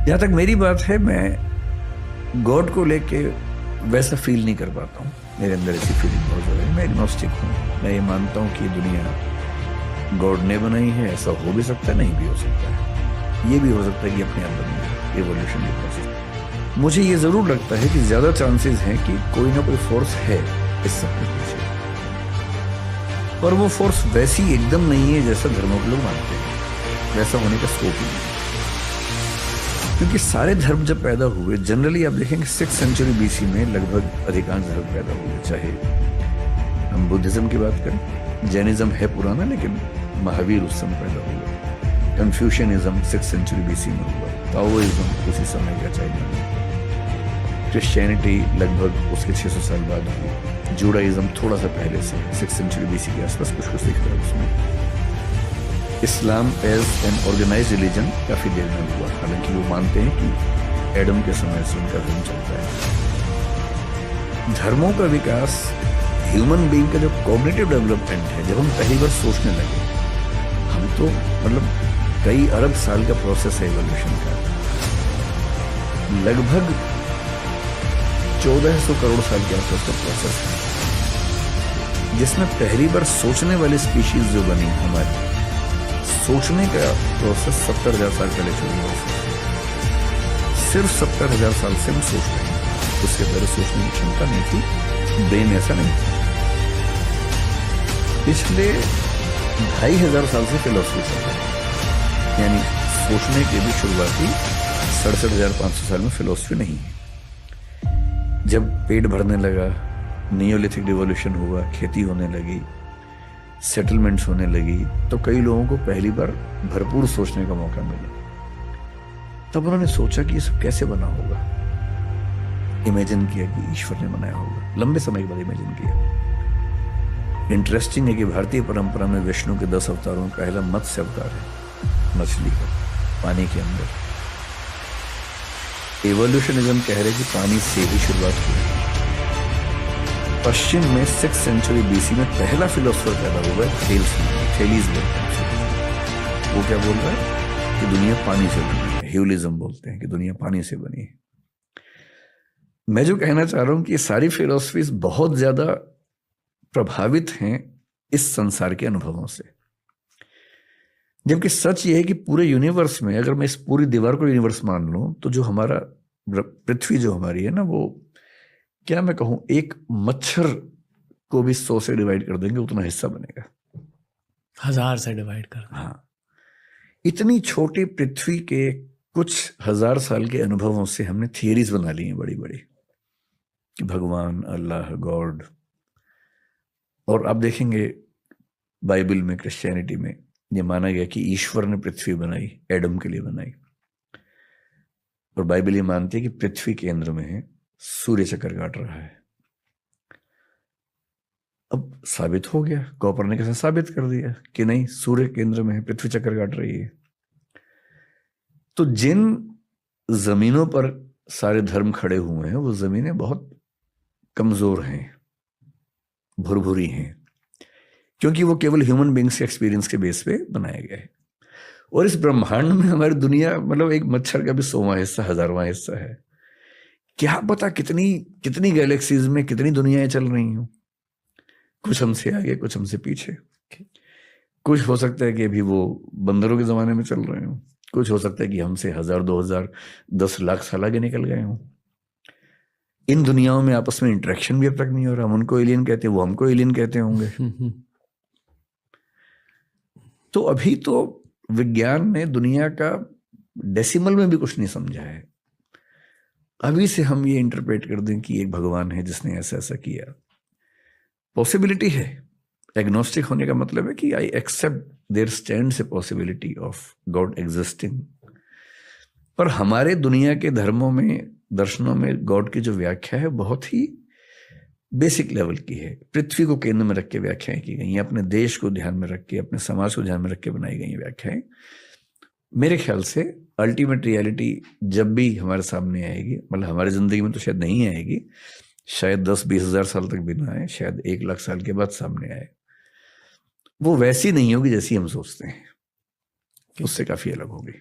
जहाँ तक मेरी बात है, मैं गॉड को लेके वैसा फील नहीं कर पाता हूँ। मेरे अंदर ऐसी फीलिंग बहुत ज़्यादा है। मैं एग्नोस्टिक हूँ। मैं ये मानता हूँ कि दुनिया गॉड ने बनाई है। ऐसा हो भी सकता है, नहीं भी हो सकता है। ये भी हो सकता है कि अपने अंदर में एवोल्यूशन की प्रोसेस। मुझे ये ज़रूर लगता है कि ज़्यादा चांसेस हैं कि कोई ना कोई फोर्स है इस सब के पीछे, पर वो फोर्स वैसी एकदम नहीं है जैसा धर्मों के लोग मानते हैं। वैसा होने का स्कोप ही नहीं, क्योंकि सारे धर्म जब पैदा हुए, जनरली आप देखेंगे 6th सेंचुरी BC में लगभग अधिकांश धर्म पैदा हुए। चाहे हम बुद्धिज्म की बात करें, जैनिज्म है पुराना, लेकिन महावीर उस समय पैदा हुआ। कन्फ्यूशनिज्म 6th सेंचुरी BC में हुआ। ताओइज्म उसी समय का चाइना में। क्रिश्चियनिटी लगभग उसके 600 साल बाद हुई। जूडाइज्म थोड़ा सा पहले से 6th सेंचुरी BC के आसपास कुछ कुछ दिखता है उसमें। Islam as an organize religion काफी देर में हुआ, हालांकि वो मानते हैं कि एडम के समय से उनका धर्म चलता है। धर्मों का विकास, ह्यूमन बीइंग का जो कॉग्निटिव डेवलपमेंट है, जब हम पहली बार सोचने लगे, हम तो मतलब कई अरब साल का प्रोसेस है एवोल्यूशन का। लगभग 1400 करोड़ साल के आसपास का प्रोसेस है, जिसमें पहली बार सोचने वाली स्पीशीज जो बनी हमारी, सोचने का प्रोसेस 70,000 साल पहले शुरू हुआ। सिर्फ 70,000 साल से हम सोच रहे हैं। उसके पहले सोचने की क्षमता नहीं थी, ब्रेन ऐसा नहीं था। पिछले 2,500 साल से फिलोसफी चल रही है, यानी सोचने के भी शुरुआती 67,500 साल में फिलोसफी नहीं है। जब पेट भरने लगा, नियोलिथिक रिवॉल्यूशन हुआ, खेती होने लगी, सेटलमेंट्स होने लगी, तो कई लोगों को पहली बार भरपूर सोचने का मौका मिला। तब उन्होंने सोचा कि ये सब कैसे बना होगा। इमेजिन किया कि ईश्वर ने बनाया होगा। लंबे समय के बाद इमेजिन किया। इंटरेस्टिंग है कि भारतीय परंपरा में विष्णु के 10 अवतारों में पहला मत्स्य अवतार है, मछली का, पानी के अंदर। एवोल्यूशनिज्म कह रहे कि पानी से ही शुरुआत हुई। पश्चिम में 6th सेंचुरी BC में पहला फिलोसफर पैदा हुआ है, थेलीज बोलते हैं। वो क्या बोल रहा है कि दुनिया पानी से बनी है। ह्यूलिज्म बोलते हैं कि दुनिया पानी से बनी है। मैं जो कहना चाह रहा हूं कि ये सारी फिलोसफीज बहुत ज्यादा प्रभावित हैं इस संसार के अनुभवों से, जबकि सच ये है कि पूरे यूनिवर्स में, अगर मैं इस पूरी दीवार को यूनिवर्स मान लूं, तो जो हमारा पृथ्वी जो हमारी है ना, वो क्या मैं कहूं, एक मच्छर को भी 100 से डिवाइड कर देंगे उतना हिस्सा बनेगा। 1000 से डिवाइड कर। हाँ, इतनी छोटी पृथ्वी के कुछ 1000 साल के अनुभवों से हमने थियरीज बना ली हैं बड़ी बड़ी, कि भगवान, अल्लाह, गॉड। और आप देखेंगे बाइबल में, क्रिश्चियनिटी में ये माना गया कि ईश्वर ने पृथ्वी बनाई, एडम के लिए बनाई। और बाइबल ये मानती है कि पृथ्वी केंद्र में है, सूर्य चक्कर काट रहा है। अब साबित हो गया, कोपरनिकस ने साबित कर दिया कि नहीं, सूर्य केंद्र में है, पृथ्वी चक्कर काट रही है। तो जिन जमीनों पर सारे धर्म खड़े हुए हैं, वो जमीनें बहुत कमजोर हैं, भुरभुरी हैं, क्योंकि वो केवल ह्यूमन बीइंग्स के एक्सपीरियंस के बेस पे बनाए गए हैं। और इस ब्रह्मांड में हमारी दुनिया मतलब एक मच्छर का भी 100वां हिस्सा, 1000वां हिस्सा है। क्या पता कितनी कितनी गैलेक्सीज में कितनी दुनियाएं चल रही हों। कुछ हमसे आगे, कुछ हमसे पीछे। कुछ हो सकता है कि अभी वो बंदरों के जमाने में चल रहे हों, कुछ हो सकता है कि हमसे 1000, 2000, 10 लाख साल आगे निकल गए हों। इन दुनियाओं में आपस में इंटरेक्शन भी अब तक नहीं हो रहा। हम उनको एलियन कहते हैं, वो हमको एलियन कहते होंगे। तो अभी तो विज्ञान ने दुनिया का डेसिमल में भी कुछ नहीं समझा है। अभी से हम ये इंटरप्रेट कर दें कि एक भगवान है जिसने ऐसा ऐसा किया, पॉसिबिलिटी है। एग्नोस्टिक होने का मतलब है कि I accept there stands a possibility of God existing. पर हमारे दुनिया के धर्मों में, दर्शनों में गॉड की जो व्याख्या है बहुत ही बेसिक लेवल की है। पृथ्वी को केंद्र में रख के व्याख्याएं की गई हैं, अपने देश को ध्यान में रख के, अपने समाज को ध्यान में रख के बनाई गई व्याख्याएं। मेरे ख्याल से अल्टीमेट रियलिटी जब भी हमारे सामने आएगी, मतलब हमारी जिंदगी में तो शायद नहीं आएगी, शायद 10-20 हजार साल तक भी ना आए, शायद 1 लाख साल के बाद सामने आए, वो वैसी नहीं होगी जैसी हम सोचते हैं, उससे काफी अलग होगी।